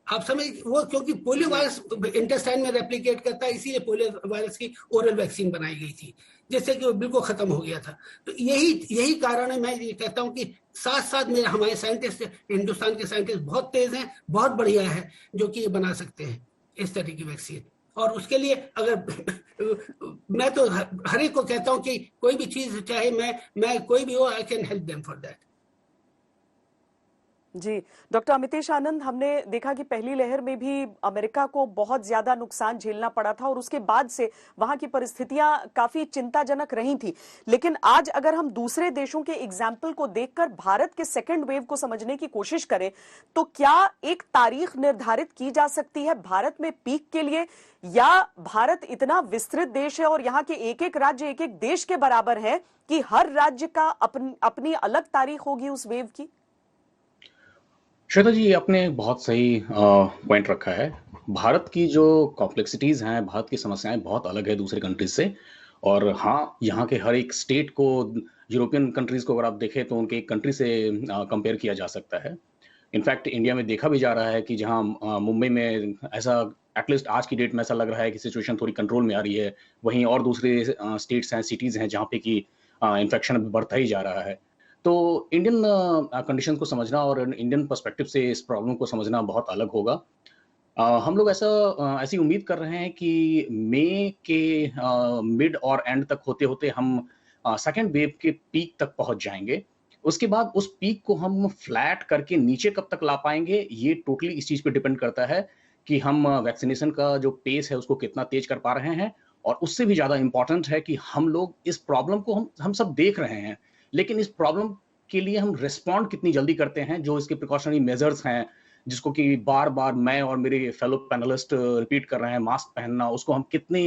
आप समझ, वो क्योंकि पोलियो वायरस इंटेस्टाइन में रेप्लिकेट करता है, इसीलिए पोलियो वायरस की ओरल वैक्सीन बनाई गई थी, जिससे कि वो बिल्कुल खत्म हो गया था। तो यही कारण है, मैं ये कहता हूं कि साथ साथ मेरे हमारे साइंटिस्ट, हिंदुस्तान के साइंटिस्ट बहुत तेज हैं, बहुत बढ़िया है, जो कि ये बना सकते हैं इस तरह की वैक्सीन। और उसके लिए अगर मैं तो हर एक को कहता हूं कि कोई भी चीज चाहे मैं कोई भी हो, I can help them for that. जी, डॉक्टर अमितेश आनंद, हमने देखा कि पहली लहर में भी अमेरिका को बहुत ज्यादा नुकसान झेलना पड़ा था और उसके बाद से वहां की परिस्थितियां काफी चिंताजनक रही थी। लेकिन आज अगर हम दूसरे देशों के एग्जाम्पल को देखकर भारत के सेकेंड वेव को समझने की कोशिश करें, तो क्या एक तारीख निर्धारित की जा सकती है भारत में पीक के लिए, या भारत इतना विस्तृत देश है और यहाँ के एक एक राज्य एक एक देश के बराबर है कि हर राज्य का अपनी अलग तारीख होगी उस वेव की? श्वेता जी, आपने बहुत सही पॉइंट रखा है। भारत की जो कॉम्प्लेक्सिटीज हैं, भारत की समस्याएं बहुत अलग है दूसरे कंट्रीज से। और हाँ, यहाँ के हर एक स्टेट को, यूरोपियन कंट्रीज को अगर आप देखें तो उनके एक कंट्री से कंपेयर किया जा सकता है। इनफैक्ट इंडिया में देखा भी जा रहा है कि जहाँ मुंबई में ऐसा, एटलीस्ट आज की डेट में ऐसा लग रहा है कि सिचुएशन थोड़ी कंट्रोल में आ रही है, वहीं और दूसरे स्टेट्स हैं, सिटीज हैं जहाँ पे कि इन्फेक्शन बढ़ता ही जा रहा है। तो इंडियन कंडीशन को समझना और इंडियन पर्सपेक्टिव से इस प्रॉब्लम को समझना बहुत अलग होगा। हम लोग ऐसी उम्मीद कर रहे हैं कि मई के मिड और एंड तक होते होते हम सेकेंड वेव के पीक तक पहुंच जाएंगे। उसके बाद उस पीक को हम फ्लैट करके नीचे कब तक ला पाएंगे, ये टोटली इस चीज पे डिपेंड करता है कि हम वैक्सीनेशन का जो पेस है उसको कितना तेज कर पा रहे हैं। और उससे भी ज्यादा इंपॉर्टेंट है कि हम लोग इस प्रॉब्लम को हम सब देख रहे हैं, लेकिन इस प्रॉब्लम के लिए हम रिस्पॉन्ड कितनी जल्दी करते हैं। जो इसके प्रिकॉशनरी मेजर्स हैं, जिसको कि बार बार मैं और मेरे फेलो पैनलिस्ट रिपीट कर रहे हैं, मास्क पहनना, उसको हम कितने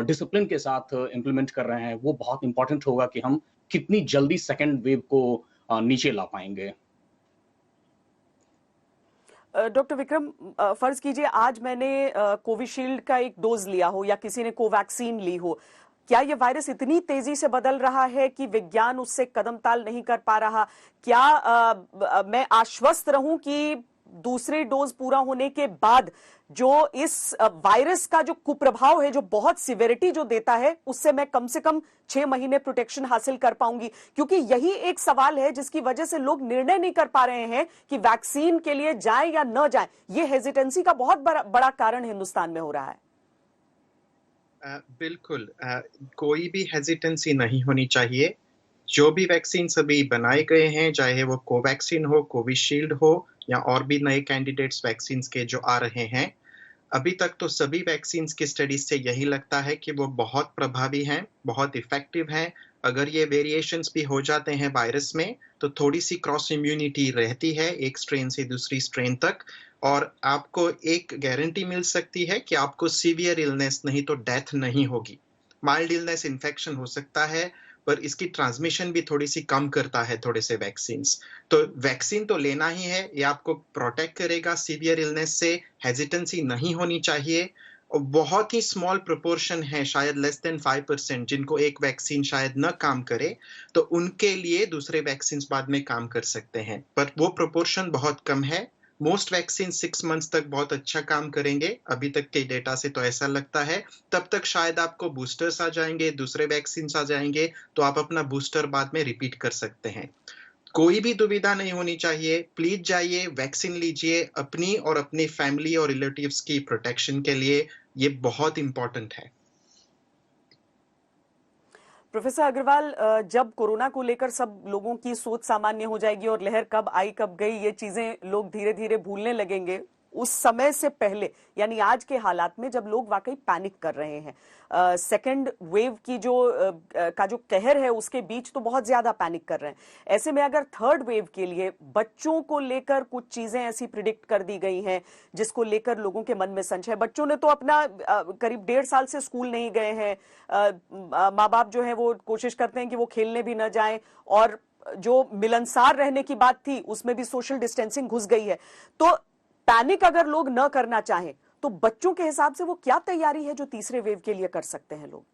डिसिप्लिन के साथ इम्प्लीमेंट कर रहे हैं, वो बहुत इंपॉर्टेंट होगा कि हम कितनी जल्दी सेकेंड वेव को नीचे ला पाएंगे। डॉक्टर विक्रम, फर्ज कीजिए आज मैंने कोविशील्ड का एक डोज लिया हो या किसी ने कोवैक्सीन ली हो, क्या ये वायरस इतनी तेजी से बदल रहा है कि विज्ञान उससे कदम ताल नहीं कर पा रहा? क्या मैं आश्वस्त रहूं कि दूसरे डोज पूरा होने के बाद जो इस वायरस का जो कुप्रभाव है, जो बहुत सिवियरिटी जो देता है, उससे मैं कम से कम 6 महीने प्रोटेक्शन हासिल कर पाऊंगी? क्योंकि यही एक सवाल है जिसकी वजह से लोग निर्णय नहीं कर पा रहे हैं कि वैक्सीन के लिए जाएं या न जाएं। ये हेजिटेंसी का बहुत बड़ा कारण हिंदुस्तान में हो रहा है। बिल्कुल, कोई भी हेजिटेंसी नहीं होनी चाहिए। जो भी वैक्सीन सभी बनाए गए हैं, चाहे वो कोवैक्सीन हो, कोविशील्ड हो या और भी नए कैंडिडेट्स वैक्सीन के जो आ रहे हैं, अभी तक तो सभी वैक्सीन की स्टडीज से यही लगता है कि वो बहुत प्रभावी हैं, बहुत इफेक्टिव हैं। अगर ये वेरिएशंस भी हो जाते हैं वायरस में, तो थोड़ी सी क्रॉस इम्यूनिटी रहती है एक स्ट्रेन से दूसरी स्ट्रेन तक, और आपको एक गारंटी मिल सकती है कि आपको सीवियर इलनेस नहीं तो डेथ नहीं होगी। माइल्ड इलनेस इन्फेक्शन हो सकता है, पर इसकी ट्रांसमिशन भी थोड़ी सी कम करता है थोड़े से वैक्सीन्स। तो वैक्सीन तो लेना ही है, ये आपको प्रोटेक्ट करेगा सीवियर इलनेस से। हेजिटेंसी नहीं होनी चाहिए। और बहुत ही स्मॉल प्रोपोर्शन है, शायद लेस देन 5%, जिनको एक वैक्सीन शायद न काम करे, तो उनके लिए दूसरे वैक्सीन बाद में काम कर सकते हैं, पर वो प्रोपोर्शन बहुत कम है। मोस्ट वैक्सीन 6 मंथ्स तक बहुत अच्छा काम करेंगे, अभी तक के डेटा से तो ऐसा लगता है। तब तक शायद आपको बूस्टर्स आ जाएंगे, दूसरे वैक्सीन आ जाएंगे, तो आप अपना बूस्टर बाद में रिपीट कर सकते हैं। कोई भी दुविधा नहीं होनी चाहिए, प्लीज जाइए, वैक्सीन लीजिए, अपनी और अपनी फैमिली और रिलेटिव्स की प्रोटेक्शन के लिए। ये बहुत इंपॉर्टेंट है। प्रोफेसर अग्रवाल, जब कोरोना को लेकर सब लोगों की सोच सामान्य हो जाएगी और लहर कब आई कब गई ये चीजें लोग धीरे धीरे भूलने लगेंगे, उस समय से पहले यानी आज के हालात में जब लोग वाकई पैनिक कर रहे हैं, सेकंड वेव की का जो कहर है उसके बीच तो बहुत ज्यादा पैनिक कर रहे हैं, ऐसे में अगर थर्ड वेव के लिए बच्चों को लेकर कुछ चीजें ऐसी प्रिडिक्ट कर दी गई हैं जिसको लेकर लोगों के मन में संशय, बच्चों ने तो अपना करीब 1.5 साल से स्कूल नहीं गए हैं, माँ बाप जो है वो कोशिश करते हैं कि वो खेलने भी न जाएं, और जो मिलनसार रहने की बात थी उसमें भी सोशल डिस्टेंसिंग घुस गई है। तो पैनिक अगर लोग न करना चाहें तो बच्चों के हिसाब से वो क्या तैयारी है जो तीसरे वेव के लिए कर सकते हैं लोग?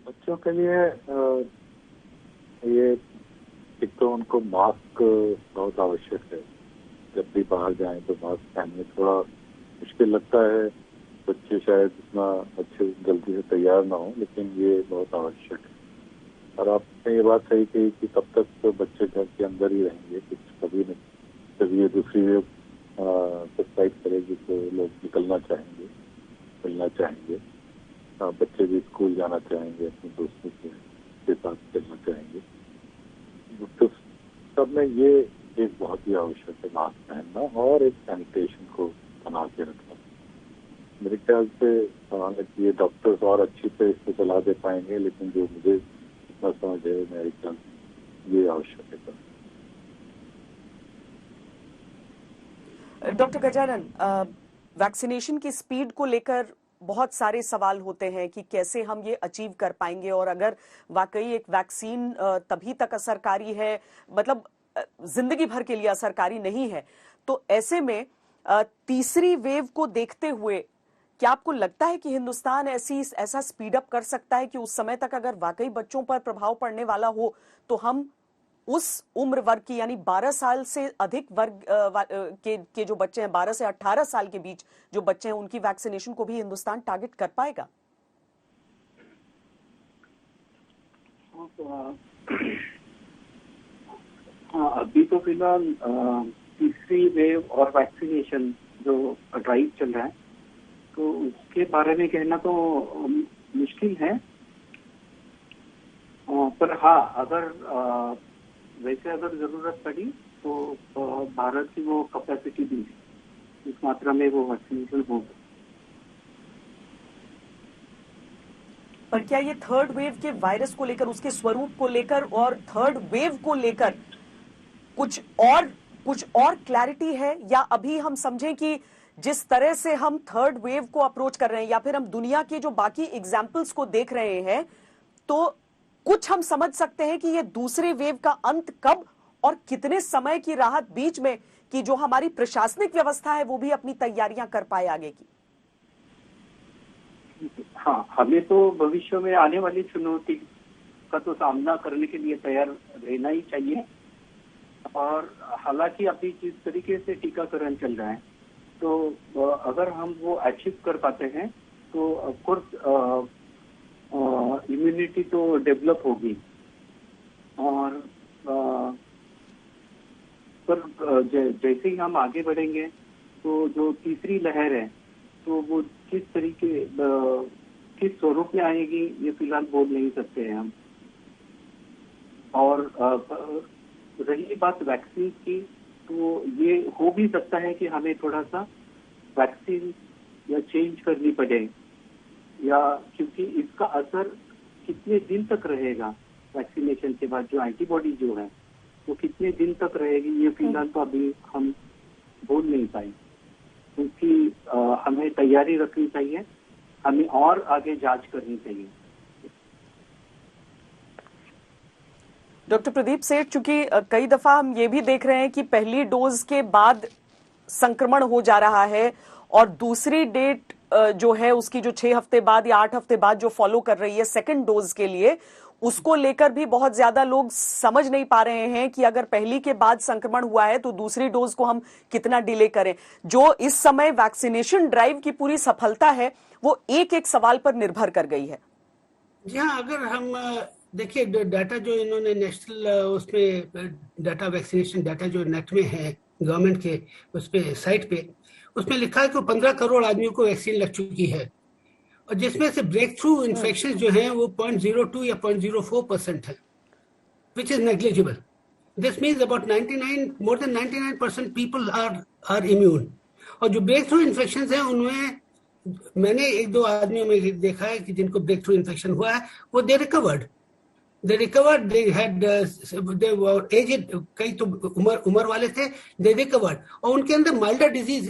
बच्चों के लिए ये एक तो उनको मास्क बहुत आवश्यक है, जब भी बाहर जाएं तो मास्क पहनने थोड़ा मुश्किल लगता है, बच्चे शायद इतना अच्छे जल्दी से तैयार ना हो, लेकिन ये बहुत आवश्यक है। और आपने ये बात सही कही कि तब तक तो बच्चे घर के अंदर ही रहेंगे, कुछ कभी नहीं, जब ये दूसरी वेव सब्साइड करेगी तो लोग निकलना चाहेंगे, मिलना चाहेंगे, बच्चे भी स्कूल जाना चाहेंगे, अपने दोस्तों के साथ खेलना चाहेंगे। तो सब में ये एक बहुत ही आवश्यक है, मास्क पहनना और एक सैनिटेशन को बना के रखना। मेरे ख्याल से हालांकि ये डॉक्टर्स और अच्छी से इसको सलाह दे पाएंगे, लेकिन जो मुझे इतना समझ है मेरे ख्याल ये आवश्यक है। डॉक्टर गजानन, वैक्सीनेशन की स्पीड को लेकर बहुत सारे सवाल होते हैं कि कैसे हम ये अचीव कर पाएंगे, और अगर वाकई एक वैक्सीन तभी तक असरकारी है, मतलब जिंदगी भर के लिए असरकारी नहीं है, तो ऐसे में तीसरी वेव को देखते हुए क्या आपको लगता है कि हिंदुस्तान ऐसा स्पीड अप कर सकता है कि उस समय तक अगर वाकई बच्चों पर प्रभाव पड़ने वाला हो तो हम उस उम्र वर्ग की, यानी 12 साल से अधिक वर्ग के जो बच्चे हैं, 12 से 18 साल के बीच जो बच्चे हैं, उनकी वैक्सीनेशन को भी हिंदुस्तान टारगेट कर पाएगा? हाँ, अभी तो फिलहाल तीसरी वेव और वैक्सीनेशन जो ड्राइव चल रहा है, तो उसके बारे में कहना तो मुश्किल है। पर हाँ, अगर वैसे अगर जरूरत पड़ी तो भारत की वो कैपेसिटी भी है, इस मात्रा में वो वैक्सीनेशन होगा। पर क्या ये थर्ड वेव के वायरस को लेकर, उसके स्वरूप को लेकर और थर्ड वेव को लेकर कुछ और क्लैरिटी है, या अभी हम समझें कि जिस तरह से हम थर्ड वेव को अप्रोच कर रहे हैं, या फिर हम दुनिया के जो बाकी एग्जाम्पल्स को देख रहे हैं, तो कुछ हम समझ सकते हैं कि ये दूसरे वेव का अंत कब और कितने समय की राहत बीच में, कि जो हमारी प्रशासनिक व्यवस्था है वो भी अपनी तैयारियां कर पाए आगे की? हाँ, हमें तो भविष्य में आने वाली चुनौती का तो सामना करने के लिए तैयार रहना ही चाहिए। और हालांकि अभी जिस तरीके से टीकाकरण चल रहा है, तो अगर हम वो अचीव कर पाते हैं तो ऑफकोर्स इम्यूनिटी तो डेवलप होगी। और पर जैसे ही हम आगे बढ़ेंगे तो जो तीसरी लहर है तो वो किस तरीके किस स्वरूप में आएगी ये फिलहाल बोल नहीं सकते हैं हम। और रही बात वैक्सीन की, तो ये हो भी सकता है कि हमें थोड़ा सा वैक्सीन या चेंज करनी पड़े, या क्योंकि इसका असर कितने दिन तक रहेगा वैक्सीनेशन के बाद, जो एंटीबॉडी जो है वो कितने दिन तक रहेगी ये फिलहाल तो अभी हम बोल नहीं पाए, क्योंकि हमें तैयारी रखनी चाहिए, हमें और आगे जांच करनी चाहिए। डॉक्टर प्रदीप सेठ, चूंकि कई दफा हम ये भी देख रहे हैं कि पहली डोज के बाद संक्रमण हो जा रहा है, और दूसरी डेट जो है उसकी जो 6 हफ्ते बाद या 8 हफ्ते बाद जो फॉलो कर रही है सेकंड डोज के लिए, उसको लेकर भी बहुत ज्यादा लोग समझ नहीं पा रहे हैं कि अगर पहली के बाद संक्रमण हुआ है तो दूसरी डोज को हम कितना डिले करें। जो इस समय वैक्सीनेशन ड्राइव की पूरी सफलता है वो एक सवाल पर निर्भर कर गई है। जी हाँ, अगर हम देखिए डाटा जो इन्होंने नेशनल उसमें डाटा वैक्सीनेशन डाटा जो नेट में है गवर्नमेंट के उस पे साइट पे, उसमें लिखा है कि 15 करोड़ आदमियों को वैक्सीन लग चुकी है, और जिसमें से ब्रेक थ्रू इन्फेक्शन जो हैं वो 0.02 या 0.04% है, which is negligible. This means about more than 99% people are immune. और जो ब्रेक थ्रू इन्फेक्शन है उनमें मैंने 1-2 आदमियों में देखा है कि जिनको ब्रेक थ्रू इन्फेक्शन हुआ है वो they recovered, they were aged, कई तो उम्र वाले थे, they recovered, और उनके अंदर माइल्डर डिजीज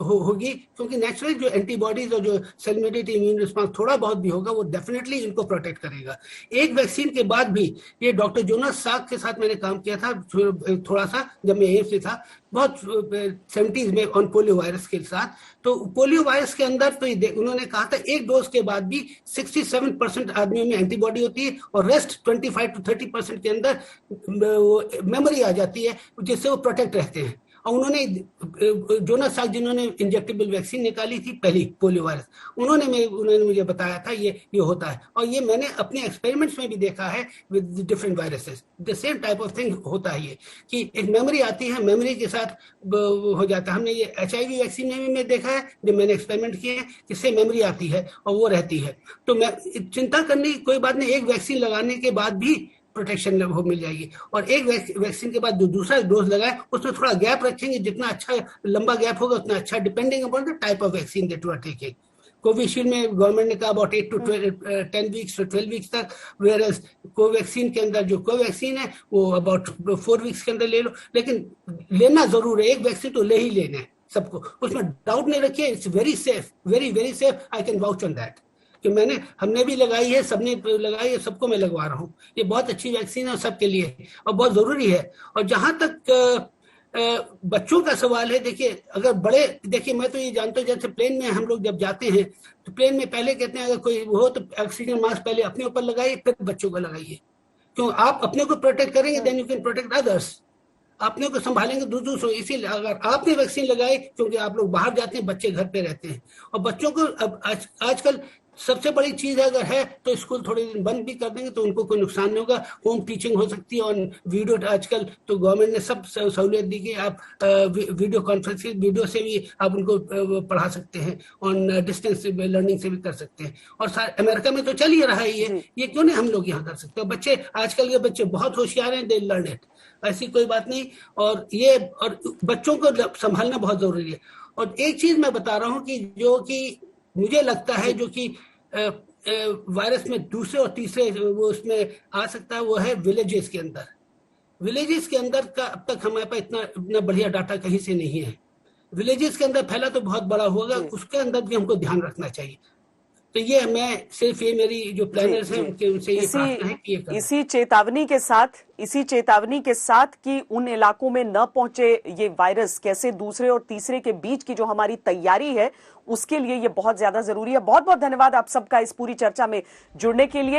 होगी, क्योंकि नेचुरल जो एंटीबॉडीज और जो सेल इम्यूनिटी इम्यून रिस्पांस थोड़ा बहुत भी होगा वो डेफिनेटली इनको प्रोटेक्ट करेगा। एक वैक्सीन के बाद भी, ये डॉक्टर जोनास साक के साथ मैंने काम किया था थोड़ा सा जब मैं एम्स में था, बहुत 70s में ऑन पोलियो वायरस के साथ, तो पोलियो वायरस के अंदर तो उन्होंने कहा था एक डोज के बाद भी 67% आदमियों में एंटीबॉडी होती है, और रेस्ट 25 to 30% के अंदर मेमोरी आ जाती है जिससे वो प्रोटेक्ट रहते हैं। और उन्होंने जोनास साल्क जिन्होंने इंजेक्टेबल वैक्सीन निकाली थी पहली पोलियो वायरस, उन्होंने मुझे बताया था ये होता है, और ये मैंने अपने एक्सपेरिमेंट्स में भी देखा है with different viruses. The same type of thing होता है ये कि एक मेमोरी आती है, मेमोरी के साथ हो जाता है। हमने ये HIV वैक्सीन में भी मैं देखा है, जब मैंने एक्सपेरिमेंट किए हैं, इससे मेमोरी आती है और वो रहती है। तो मैं चिंता करने की कोई बात नहीं, एक वैक्सीन लगाने के बाद भी प्रोटेक्शन मिल जाएगी, और एक वैक्सीन के बाद जो दूसरा डोज लगाए उसमें थोड़ा गैप रखेंगे, जितना अच्छा लंबा गैप होगा उतना अच्छा, depending upon the type of vaccine that you are taking. Covishield में गवर्नमेंट ने कहा about 8 to 10 weeks to 12 weeks तक, वेयरएज कोवैक्सीन के अंदर जो कोवैक्सीन है वो अबाउट 4 वीक्स के अंदर ले लो, लेकिन लेना जरूर है, एक वैक्सीन तो ले ही लेना है सबको, उसमें डाउट नहीं रखिए। It's very safe, very very safe, I can vouch on that कि हमने भी लगाई है, सबने लगाई है, सबको मैं लगवा रहा हूँ। ये बहुत अच्छी वैक्सीन है सबके लिए और बहुत जरूरी है। और जहां तक बच्चों का सवाल है, देखिए अगर बड़े, देखिए मैं तो ये जानता हूँ, जैसे प्लेन में हम लोग जब जाते हैं तो प्लेन में पहले कहते हैं अगर कोई हो तो ऑक्सीजन मास्क पहले अपने ऊपर लगाइए फिर बच्चों को लगाइए, क्यों आप अपने को प्रोटेक्ट करेंगे then you can protect others, अपने को संभालेंगे दूसरों। इसीलिए अगर आपने वैक्सीन लगाई, क्योंकि आप लोग बाहर जाते हैं, बच्चे घर पे रहते हैं, और बच्चों को अब आजकल सबसे बड़ी चीज अगर है तो स्कूल थोड़े दिन बंद भी कर देंगे तो उनको कोई नुकसान नहीं होगा, होम टीचिंग हो सकती है, और वीडियो आजकल तो गवर्नमेंट ने सब सहूलियत दी कि आप वीडियो कॉन्फ्रेंसिंग, वीडियो से भी आप उनको पढ़ा सकते हैं, ऑन डिस्टेंस लर्निंग से भी कर सकते हैं। और अमेरिका में तो चल ही रहा है ये क्यों नहीं हम लोग यहाँ कर सकते? बच्चे आजकल के बच्चे बहुत होशियार हैं, दे लर्न इट, ऐसी कोई बात नहीं। और बच्चों को संभालना बहुत जरूरी है। और एक चीज मैं बता रहा हूँ कि जो कि मुझे लगता है जो कि वायरस में दूसरे और तीसरे वो उसमें आ सकता है, वो है विलेजेस के अंदर। विलेजेस के अंदर का अब तक हमारे पास इतना बढ़िया डाटा कहीं से नहीं है। विलेजेस के अंदर फैला तो बहुत बड़ा होगा, उसके अंदर भी हमको ध्यान रखना चाहिए। तो ये मैं सिर्फ ये मेरी जो प्लानर्स हैं उनसे ये प्रार्थना है कि ये करें। इसी चेतावनी के साथ कि उन इलाकों में न पहुंचे ये वायरस, कैसे दूसरे और तीसरे के बीच की जो हमारी तैयारी है उसके लिए ये बहुत ज्यादा जरूरी है। बहुत बहुत धन्यवाद आप सबका इस पूरी चर्चा में जुड़ने के लिए।